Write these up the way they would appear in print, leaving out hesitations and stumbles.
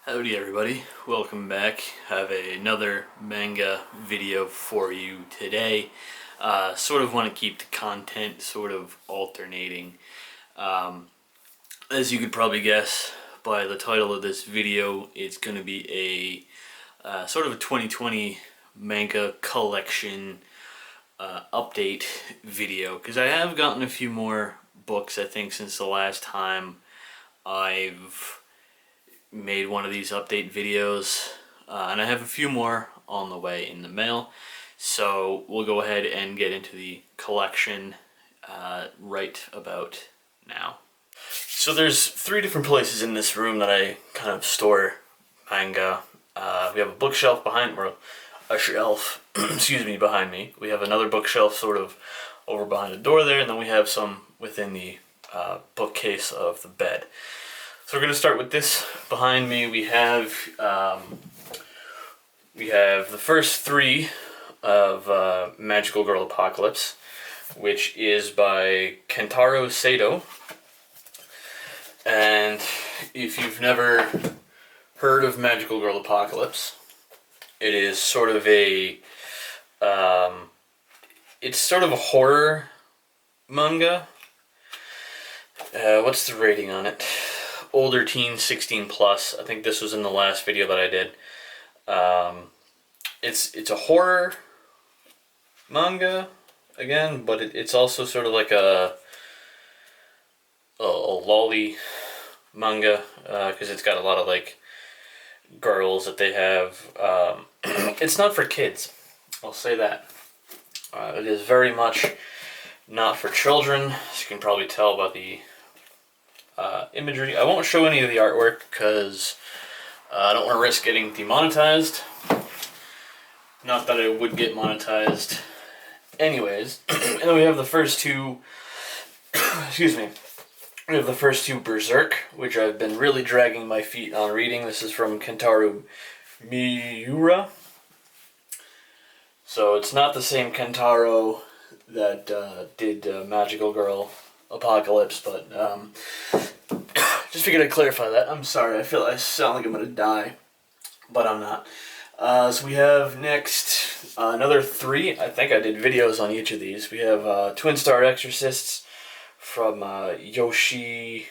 Howdy everybody, welcome back. I have another manga video for you today. Sort of want to keep the content sort of alternating. As you could probably guess by the title of this video, it's going to be a sort of a 2020 manga collection update video. Because I have gotten a few more books, I think, since the last time I've made one of these update videos, and I have a few more on the way in the mail, so we'll go ahead and get into the collection right about now. So there's three different places in this room that I kind of store manga. We have a bookshelf behind, or a shelf, excuse me, behind me. We have another bookshelf sort of over behind the door there, and then we have some within the bookcase of the bed. So we're going to start with this. Behind me we have the first three of Magical Girl Apocalypse, which is by Kentaro Sato. And if you've never heard of Magical Girl Apocalypse, it is sort of a it's sort of a horror manga. What's the rating on it? Older teen, 16 plus. I think this was in the last video that I did. It's a horror manga again, but it's also sort of like a lolly manga, because it's got a lot of like girls that they have. It's not for kids, I'll say that. It is very much not for children, as you can probably tell by the imagery. I won't show any of the artwork because I don't want to risk getting demonetized. Not that I would get monetized anyways. And then we have the first two, excuse me, we have the first two Berserk, which I've been really dragging my feet on reading. This is from Kentaro Miura. So it's not the same Kentaro that did Magical Girl Apocalypse, but just figured I'd clarify that. I'm sorry, I sound like I'm gonna die, but I'm not. So we have next another three. I think I did videos on each of these. We have Twin Star Exorcists from Yoshiaki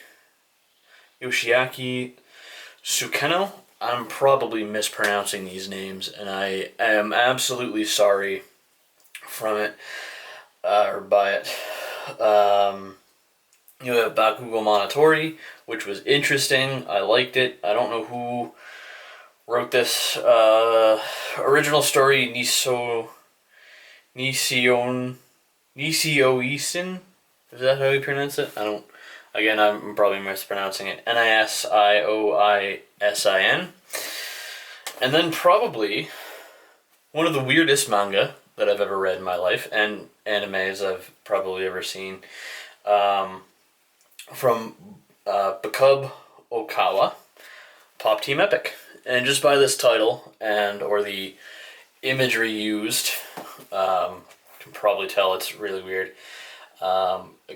Sukeno. I'm probably mispronouncing these names, and I am absolutely sorry from it, or by it. You have Bakugo Monotori, which was interesting. I liked it. I don't know who wrote this. Original story, Nisioisen? Is that how you pronounce it? Again, I'm probably mispronouncing it. Nisioisin. And then probably one of the weirdest manga that I've ever read in my life, and animes I've probably ever seen. From Bakub Okawa, Pop Team Epic. And just by this title or the imagery used, you can probably tell it's really weird.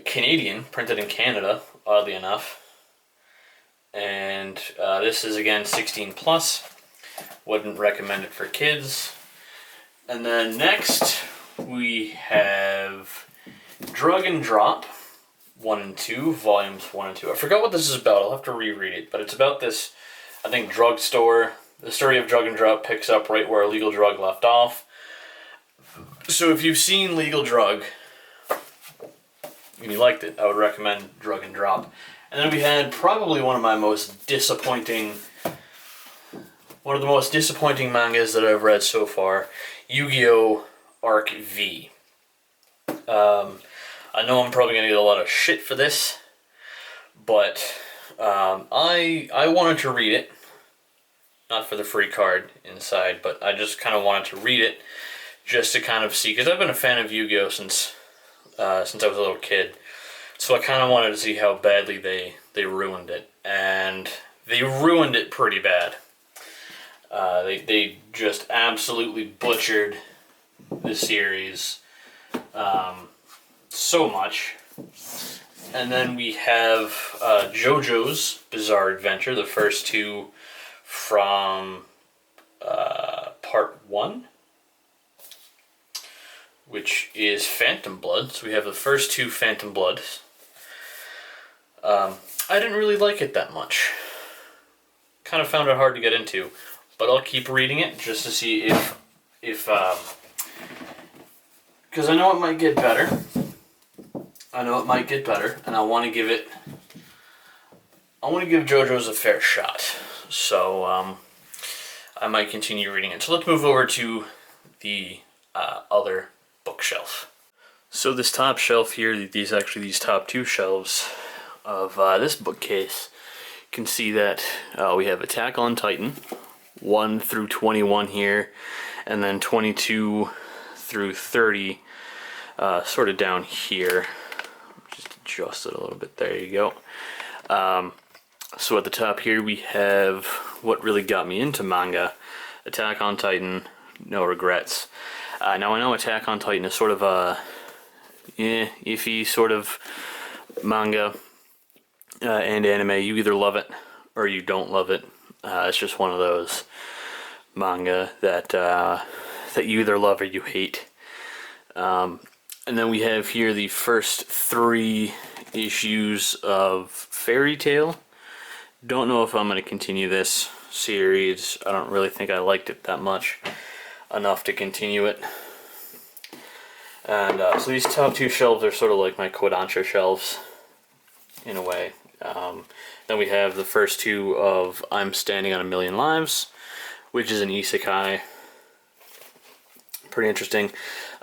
Canadian, printed in Canada, oddly enough. And this is again 16 plus. Wouldn't recommend it for kids. And then next we have Drug and Drop 1 and 2, volumes 1 and 2. I forgot what this is about. I'll have to reread it, but it's about this, I think, drugstore. The story of Drug and Drop picks up right where Legal Drug left off. So if you've seen Legal Drug and you liked it, I would recommend Drug and Drop. And then we had probably one of the most disappointing mangas that I've read so far, Yu-Gi-Oh! Arc V. I know I'm probably going to get a lot of shit for this, but I wanted to read it. Not for the free card inside, but I just kind of wanted to read it just to kind of see, because I've been a fan of Yu-Gi-Oh! Since I was a little kid. So I kind of wanted to see how badly they ruined it. And they ruined it pretty bad. They just absolutely butchered the series so much. And then we have JoJo's Bizarre Adventure, the first two from part 1, which is Phantom Blood. So we have the first 2 Phantom Bloods. I didn't really like it that much. Kind of found it hard to get into, but I'll keep reading it just to see if because I know it might get better. And I want to give JoJo's a fair shot. So I might continue reading it. So let's move over to the other bookshelf. So this top shelf here, these top 2 shelves of this bookcase, you can see that we have Attack on Titan, 1 through 21 here, and then 22 through 30 sort of down here. Just adjust it a little bit. There you go. So at the top here we have what really got me into manga, Attack on Titan, No Regrets. Now I know Attack on Titan is sort of a iffy sort of manga and anime. You either love it or you don't love it. It's just one of those manga that you either love or you hate. And then we have here the first 3 issues of Fairy Tail. Don't know if I'm going to continue this series. I don't really think I liked it that much enough to continue it. And so these top 2 shelves are sort of like my Kodansha shelves in a way. Then we have the first 2 of I'm Standing on a Million Lives, which is an isekai. Pretty interesting.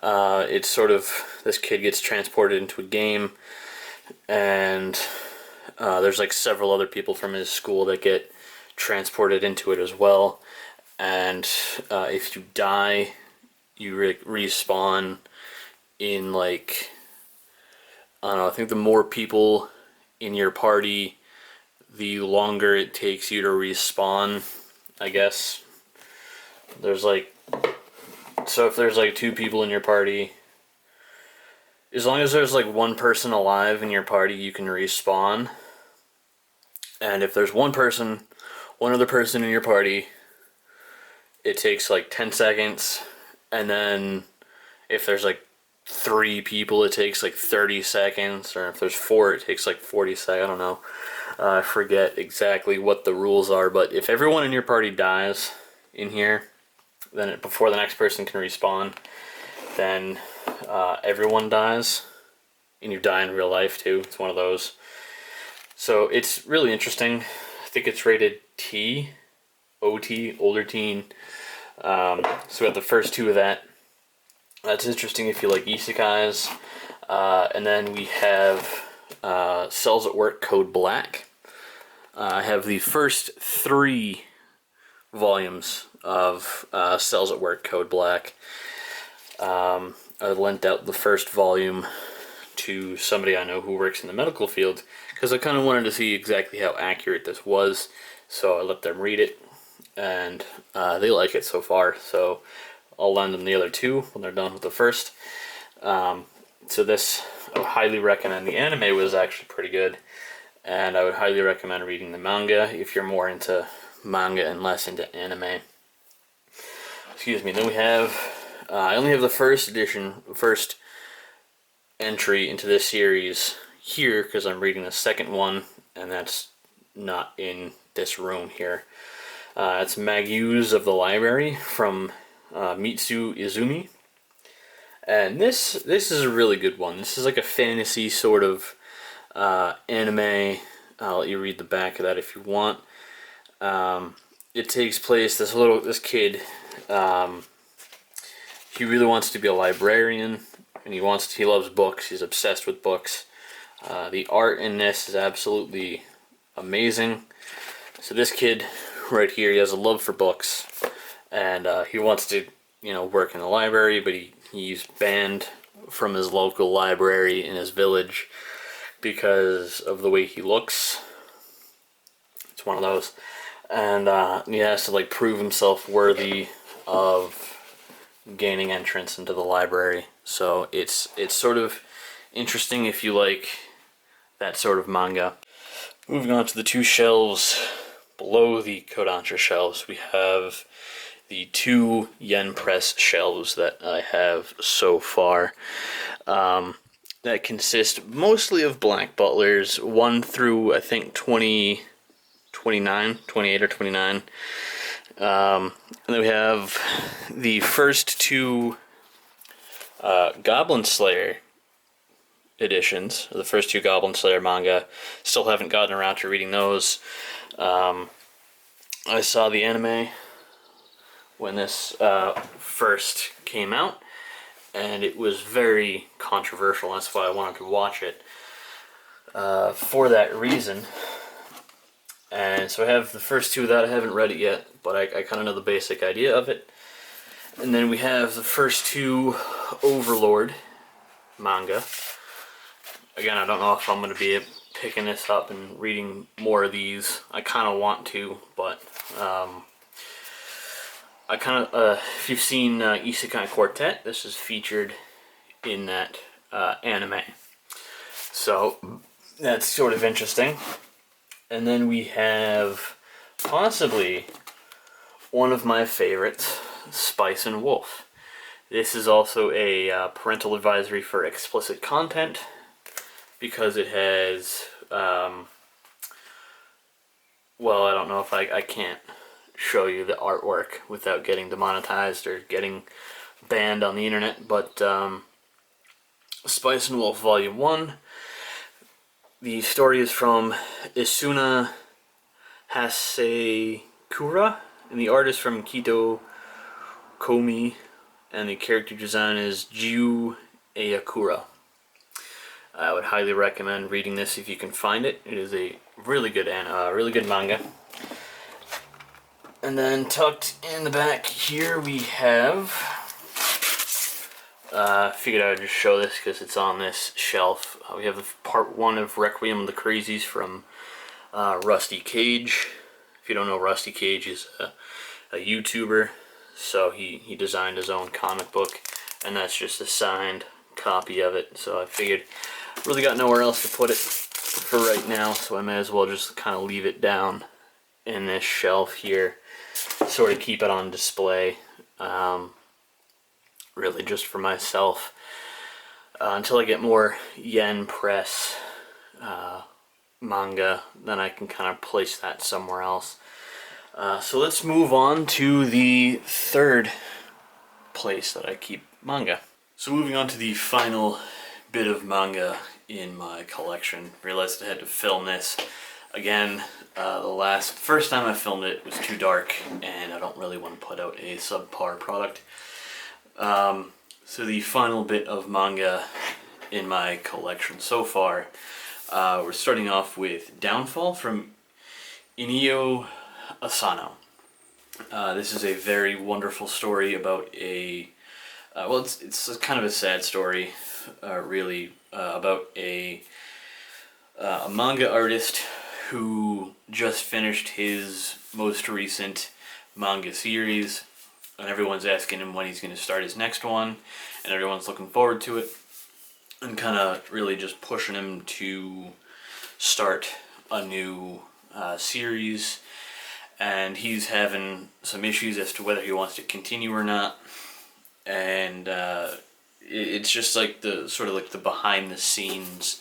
It's sort of, this kid gets transported into a game, and there's like several other people from his school that get transported into it as well. And if you die, you respawn in like, I don't know, I think the more people in your party, the longer it takes you to respawn, I guess. There's like, so if there's like 2 people in your party, as long as there's like 1 person alive in your party, you can respawn. And if there's one other person in your party, it takes like 10 seconds. And then if there's like 3 people, it takes like 30 seconds. Or if there's 4, it takes like 40 seconds. I don't know. I forget exactly what the rules are. But if everyone in your party dies in here, then before the next person can respawn, then everyone dies. And you die in real life too. It's one of those. So it's really interesting. I think it's rated T, OT, older teen. So we have the first 2 of that. That's interesting if you like isekais. And then we have Cells at Work Code Black. I have the first 3 volumes of Cells at Work Code Black. I lent out the first volume to somebody I know who works in the medical field because I kind of wanted to see exactly how accurate this was, so I let them read it, and they like it so far, so I'll lend them the other 2 when they're done with the first. So this, I would highly recommend. The anime was actually pretty good, and I would highly recommend reading the manga if you're more into manga and less into anime. Excuse me. Then we have, I only have the first entry into this series here because I'm reading the second one, and that's not in this room here. It's Magu's of the Library from Mitsu Izumi, and this is a really good one. This is like a fantasy sort of anime. I'll let you read the back of that if you want. It takes place, this kid, he really wants to be a librarian, and he loves books. He's obsessed with books. The art in this is absolutely amazing. So this kid right here, he has a love for books, and he wants to, work in the library, but he's banned from his local library in his village because of the way he looks. It's one of those. And he has to prove himself worthy of gaining entrance into the library. So it's sort of interesting if you like that sort of manga. Moving on to the 2 shelves below the Kodansha shelves, we have the 2 yen press shelves that I have so far. That consist mostly of black butlers, 1 through I think 28 or 29. And then we have the first 2 Goblin Slayer editions, the first 2 Goblin Slayer manga. Still haven't gotten around to reading those. I saw the anime when this first came out, and it was very controversial. That's why I wanted to watch it for that reason. And so I have the first 2 of that. I haven't read it yet, but I kind of know the basic idea of it. And then we have the first 2 Overlord manga. Again, I don't know if I'm going to be picking this up and reading more of these. I kind of want to, but I kind of, if you've seen Isekai Quartet, this is featured in that anime. So that's sort of interesting. And then we have possibly one of my favorites, Spice and Wolf. This is also a parental advisory for explicit content because it has, well, I don't know if I can't show you the artwork without getting demonetized or getting banned on the internet, but Spice and Wolf Volume 1. The story is from Isuna Hasekura, and the artist from Kito Komi, and the character design is Jiu Ayakura. I would highly recommend reading this if you can find it. It is a really good manga. And then tucked in the back here we have, figured I would just show this because it's on this shelf. We have the part 1 of Requiem of the Crazies from Rusty Cage. If you don't know, Rusty Cage is a YouTuber, so he designed his own comic book, and that's just a signed copy of it. So I figured really got nowhere else to put it for right now, so I may as well just kind of leave it down in this shelf here, sort of keep it on display. Really just for myself until I get more yen press manga, then I can kind of place that somewhere else. So let's move on to the third place that I keep manga. So moving on to the final bit of manga in my collection. Realized I had to film this again. The first time I filmed it was too dark, and I don't really want to put out a subpar product. So the final bit of manga in my collection so far, we're starting off with Downfall from Inio Asano. This is a very wonderful story about a, well, it's kind of a sad story, really, about a manga artist who just finished his most recent manga series, and everyone's asking him when he's going to start his next one, and everyone's looking forward to it, and kind of really just pushing him to start a new series, and he's having some issues as to whether he wants to continue or not, and it's just like the sort of like the behind the scenes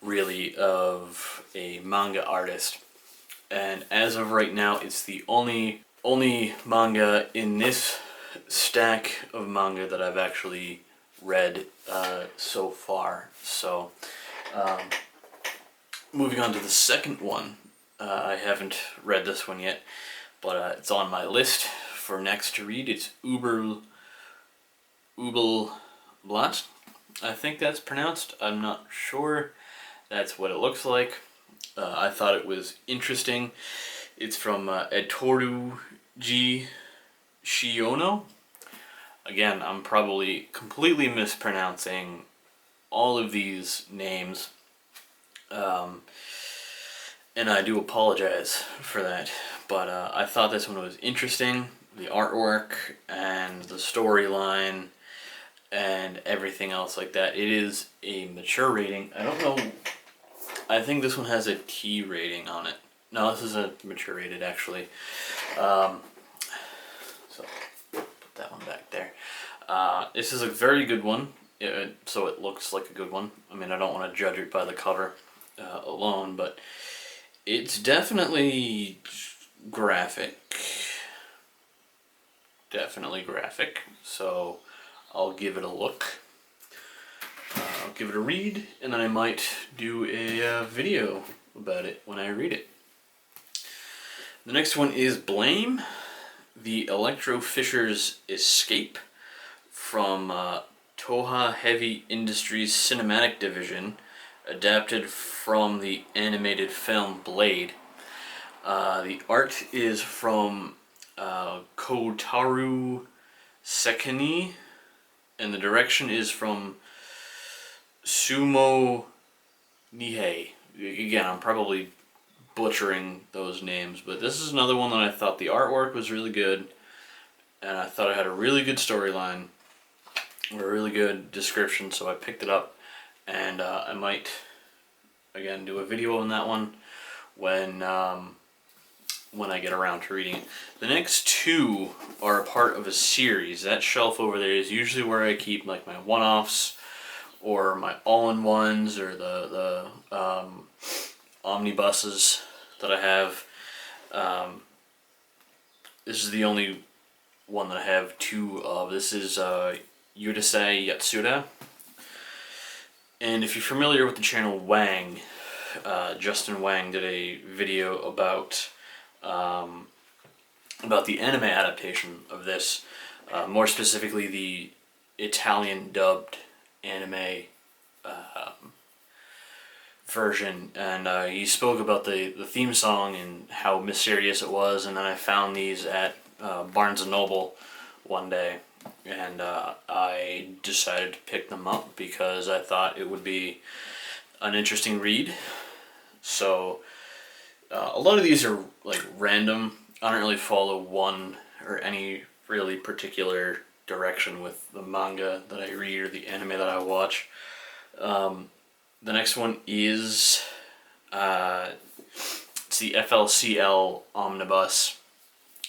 really of a manga artist. And as of right now, it's the only manga in this stack of manga that I've actually read so far. So moving on to the second one, I haven't read this one yet, but it's on my list for next to read. It's Ubelblatt, I think that's pronounced. I'm not sure. That's what it looks like. I thought it was interesting. It's from Edtoru G. Shiono. Again, I'm probably completely mispronouncing all of these names, and I do apologize for that. But I thought this one was interesting. The artwork and the storyline and everything else like that. It is a mature rating. I don't know. I think this one has a T rating on it. No, this is a mature rated actually. So put that one back there. This is a very good one, so it looks like a good one. I mean, I don't want to judge it by the cover alone, but it's definitely graphic. Definitely graphic. So I'll give it a look. I'll give it a read, and then I might do a video about it when I read it. The next one is Blame, the Electro Fisher's Escape, from Toha Heavy Industries Cinematic Division, adapted from the animated film Blade. The art is from Kotaro Sekini, and the direction is from Sumo Nihei. Again, I'm probably butchering those names, but this is another one that I thought the artwork was really good, and I thought it had a really good storyline, or a really good description, so I picked it up, and I might, again, do a video on that one when I get around to reading it. The next two are a part of a series. That shelf over there is usually where I keep like my one-offs, or my all-in-ones, or the omnibuses that I have. This is the only one that I have two of. This is Yudasai Yatsuda. And if you're familiar with the channel Wang, Justin Wang did a video about the anime adaptation of this, more specifically the Italian dubbed anime version, and he spoke about the theme song and how mysterious it was, and then I found these at Barnes & Noble one day, and I decided to pick them up because I thought it would be an interesting read. So a lot of these are like random. I don't really follow one or any really particular direction with the manga that I read or the anime that I watch. The next one is it's the FLCL Omnibus.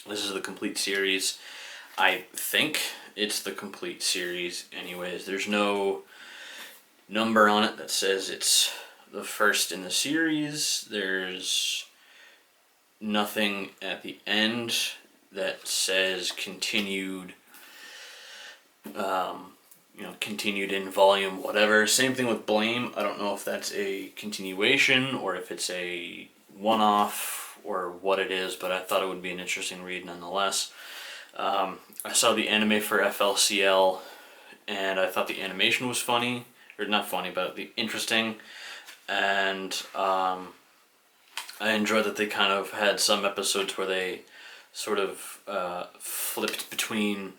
This is the complete series. I think it's the complete series anyways. There's no number on it that says it's the first in the series. There's nothing at the end that says continued, continued in volume whatever. Same thing with Blame. I don't know if that's a continuation or if it's a one-off or what it is, but I thought it would be an interesting read nonetheless. I saw the anime for FLCL, and I thought the animation was funny, or not funny, but interesting, and I enjoyed that they kind of had some episodes where they sort of flipped between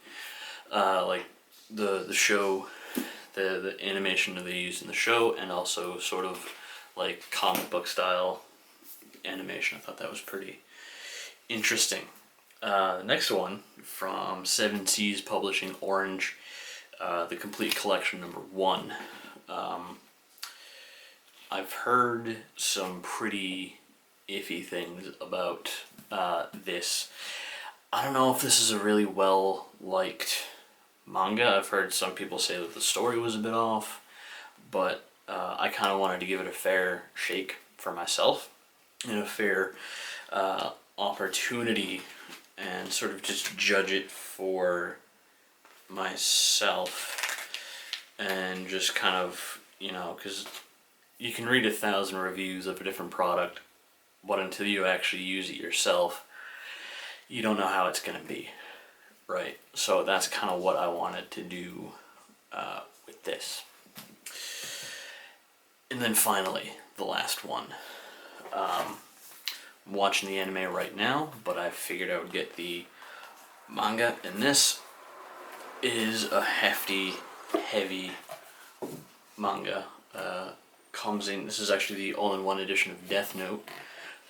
like the show, the animation that they used in the show, and also sort of like comic book style animation. I thought that was pretty interesting. The next one from Seven Seas Publishing, Orange, the complete collection #1. I've heard some pretty iffy things about this. I don't know if this is a really well liked manga. I've heard some people say that the story was a bit off, but I kind of wanted to give it a fair shake for myself and a fair opportunity, and sort of just judge it for myself, and just kind of, because you can read 1,000 reviews of a different product, but until you actually use it yourself, you don't know how it's going to be, right? So that's kind of what I wanted to do with this. And then finally, the last one. I'm watching the anime right now, but I figured I would get the manga, and this is a hefty, heavy manga. Comes in, this is actually the all-in-one edition of Death Note.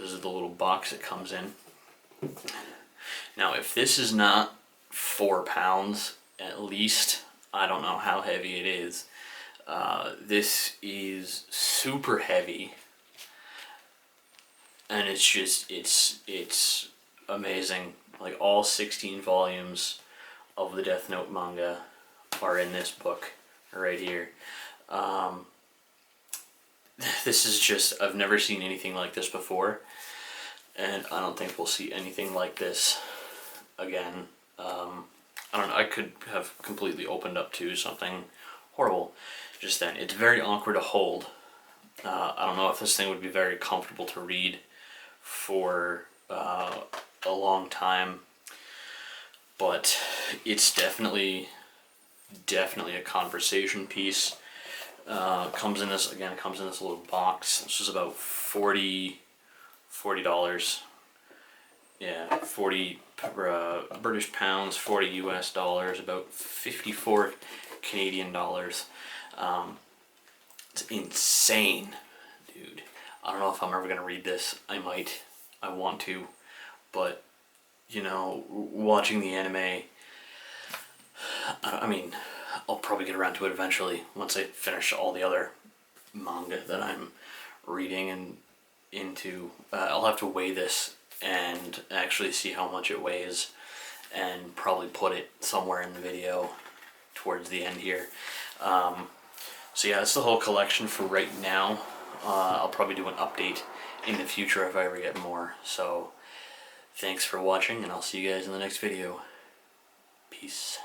This is the little box it comes in. Now, if this is not 4 pounds at least, I don't know how heavy it is. This is super heavy. and it's just it's amazing. Like all 16 volumes of the Death Note manga are in this book right here. This is just, I've never seen anything like this before, and I don't think we'll see anything like this again. I don't know, I could have completely opened up to something horrible just then. It's very awkward to hold. I don't know if this thing would be very comfortable to read for a long time, but it's definitely a conversation piece. Comes in this, again, it comes in this little box. This is about $40. Yeah, 40 British pounds, 40 US dollars, about 54 Canadian dollars. It's insane, dude. I don't know if I'm ever gonna read this. I might. I want to, but you know, watching the anime. I mean, I'll probably get around to it eventually once I finish all the other manga that I'm reading and into. I'll have to weigh this and actually see how much it weighs, and probably put it somewhere in the video towards the end here. So yeah, that's the whole collection for right now. I'll probably do an update in the future if I ever get more. So thanks for watching, and I'll see you guys in the next video. Peace.